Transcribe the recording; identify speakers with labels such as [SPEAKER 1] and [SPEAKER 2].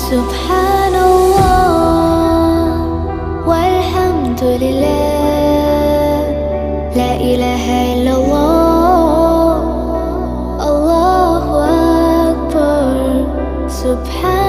[SPEAKER 1] سبحان الله والحمد لله، لا إله إلا الله، الله أكبر. سبحان